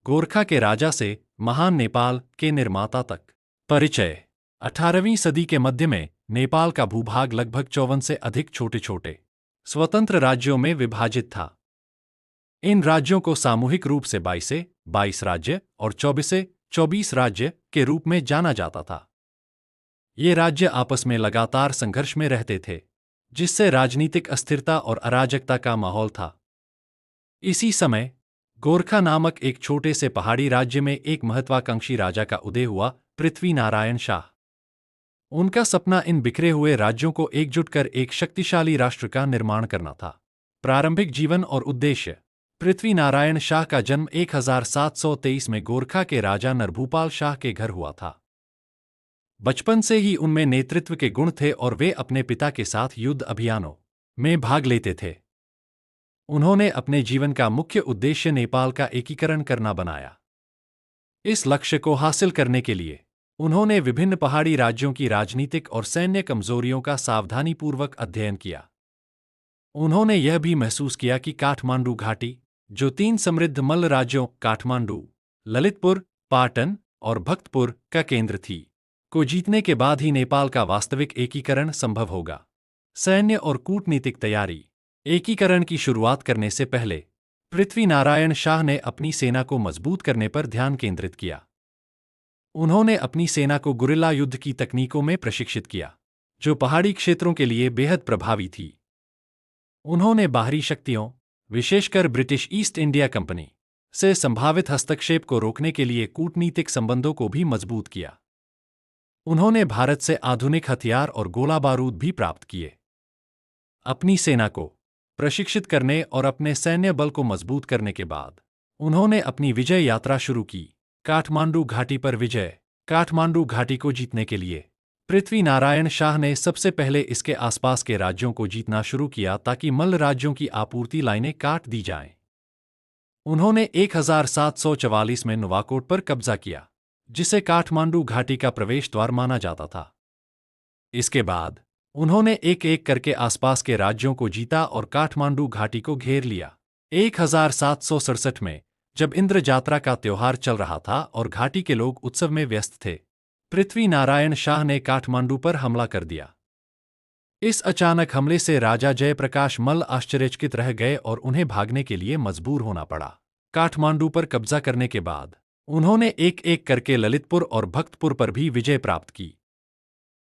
गोरखा के राजा से महान नेपाल के निर्माता तक। परिचय। 18वीं सदी के मध्य में नेपाल का भूभाग लगभग 54 से अधिक छोटे छोटे स्वतंत्र राज्यों में विभाजित था। इन राज्यों को सामूहिक रूप से 22 राज्य और 24 राज्य के रूप में जाना जाता था। ये राज्य आपस में लगातार संघर्ष में रहते थे, जिससे राजनीतिक अस्थिरता और अराजकता का माहौल था। इसी समय गोरखा नामक एक छोटे से पहाड़ी राज्य में एक महत्वाकांक्षी राजा का उदय हुआ, पृथ्वी नारायण शाह। उनका सपना इन बिखरे हुए राज्यों को एकजुट कर एक शक्तिशाली राष्ट्र का निर्माण करना था। प्रारंभिक जीवन और उद्देश्य। पृथ्वी नारायण शाह का जन्म 1723 में गोरखा के राजा नरभूपाल शाह के घर हुआ था। बचपन से ही उनमें नेतृत्व के गुण थे और वे अपने पिता के साथ युद्ध अभियानों में भाग लेते थे। उन्होंने अपने जीवन का मुख्य उद्देश्य नेपाल का एकीकरण करना बनाया। इस लक्ष्य को हासिल करने के लिए उन्होंने विभिन्न पहाड़ी राज्यों की राजनीतिक और सैन्य कमजोरियों का सावधानीपूर्वक अध्ययन किया। उन्होंने यह भी महसूस किया कि काठमांडू घाटी, जो 3 समृद्ध मल्ल राज्यों काठमांडू, ललितपुर, पाटन और भक्तपुर का केंद्र थी, को जीतने के बाद ही नेपाल का वास्तविक एकीकरण संभव होगा। सैन्य और कूटनीतिक तैयारी। एकीकरण की शुरुआत करने से पहले पृथ्वी नारायण शाह ने अपनी सेना को मजबूत करने पर ध्यान केंद्रित किया। उन्होंने अपनी सेना को गुरिल्ला युद्ध की तकनीकों में प्रशिक्षित किया, जो पहाड़ी क्षेत्रों के लिए बेहद प्रभावी थी। उन्होंने बाहरी शक्तियों, विशेषकर ब्रिटिश ईस्ट इंडिया कंपनी से संभावित हस्तक्षेप को रोकने के लिए कूटनीतिक संबंधों को भी मजबूत किया। उन्होंने भारत से आधुनिक हथियार और गोला बारूद भी प्राप्त किए। अपनी सेना को प्रशिक्षित करने और अपने सैन्य बल को मजबूत करने के बाद उन्होंने अपनी विजय यात्रा शुरू की। काठमांडू घाटी पर विजय। काठमांडू घाटी को जीतने के लिए पृथ्वी नारायण शाह ने सबसे पहले इसके आसपास के राज्यों को जीतना शुरू किया ताकि मल्ल राज्यों की आपूर्ति लाइनें काट दी जाएं। उन्होंने 1744 में नुवाकोट पर कब्जा किया, जिसे काठमांडू घाटी का प्रवेश द्वार माना जाता था। इसके बाद उन्होंने एक एक करके आसपास के राज्यों को जीता और काठमांडू घाटी को घेर लिया। 1767 में, जब इंद्र जात्रा का त्योहार चल रहा था और घाटी के लोग उत्सव में व्यस्त थे, पृथ्वी नारायण शाह ने काठमांडू पर हमला कर दिया। इस अचानक हमले से राजा जयप्रकाश मल्ल आश्चर्यचकित रह गए और उन्हें भागने के लिए मजबूर होना पड़ा। काठमांडू पर कब्जा करने के बाद उन्होंने एक एक करके ललितपुर और भक्तपुर पर भी विजय प्राप्त की।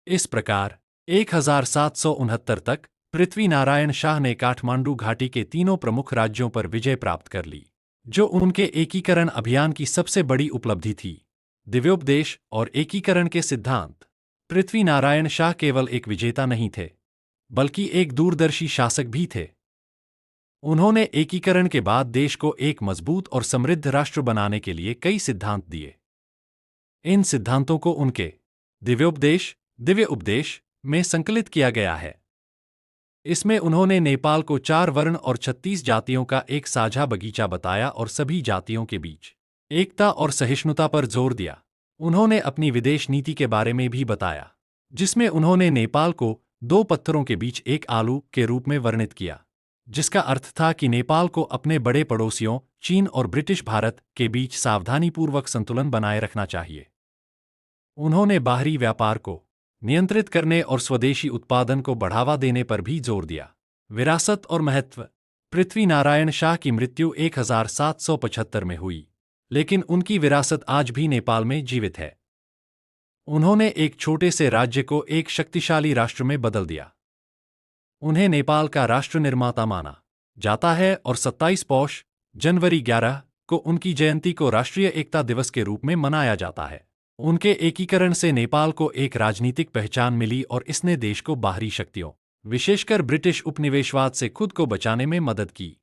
इस प्रकार 1769 तक पृथ्वी नारायण शाह ने काठमांडू घाटी के तीनों प्रमुख राज्यों पर विजय प्राप्त कर ली, जो उनके एकीकरण अभियान की सबसे बड़ी उपलब्धि थी। दिव्योपदेश और एकीकरण के सिद्धांत। पृथ्वी नारायण शाह केवल एक विजेता नहीं थे, बल्कि एक दूरदर्शी शासक भी थे। उन्होंने एकीकरण के बाद देश को एक मजबूत और समृद्ध राष्ट्र बनाने के लिए कई सिद्धांत दिए। इन सिद्धांतों को उनके दिव्य उपदेश में संकलित किया गया है। इसमें उन्होंने नेपाल को 4 वर्ण और 36 जातियों का एक साझा बगीचा बताया और सभी जातियों के बीच एकता और सहिष्णुता पर जोर दिया। उन्होंने अपनी विदेश नीति के बारे में भी बताया, जिसमें उन्होंने नेपाल को 2 पत्थरों के बीच एक आलू के रूप में वर्णित किया, जिसका अर्थ था कि नेपाल को अपने बड़े पड़ोसियों चीन और ब्रिटिश भारत के बीच सावधानीपूर्वक संतुलन बनाए रखना चाहिए। उन्होंने बाहरी व्यापार को नियंत्रित करने और स्वदेशी उत्पादन को बढ़ावा देने पर भी जोर दिया। विरासत और महत्व। पृथ्वी नारायण शाह की मृत्यु 1775 में हुई, लेकिन उनकी विरासत आज भी नेपाल में जीवित है। उन्होंने एक छोटे से राज्य को एक शक्तिशाली राष्ट्र में बदल दिया। उन्हें नेपाल का राष्ट्र निर्माता माना जाता है और 27 पौष जनवरी 11 को उनकी जयंती को राष्ट्रीय एकता दिवस के रूप में मनाया जाता है। उनके एकीकरण से नेपाल को एक राजनीतिक पहचान मिली और इसने देश को बाहरी शक्तियों, विशेषकर ब्रिटिश उपनिवेशवाद से खुद को बचाने में मदद की।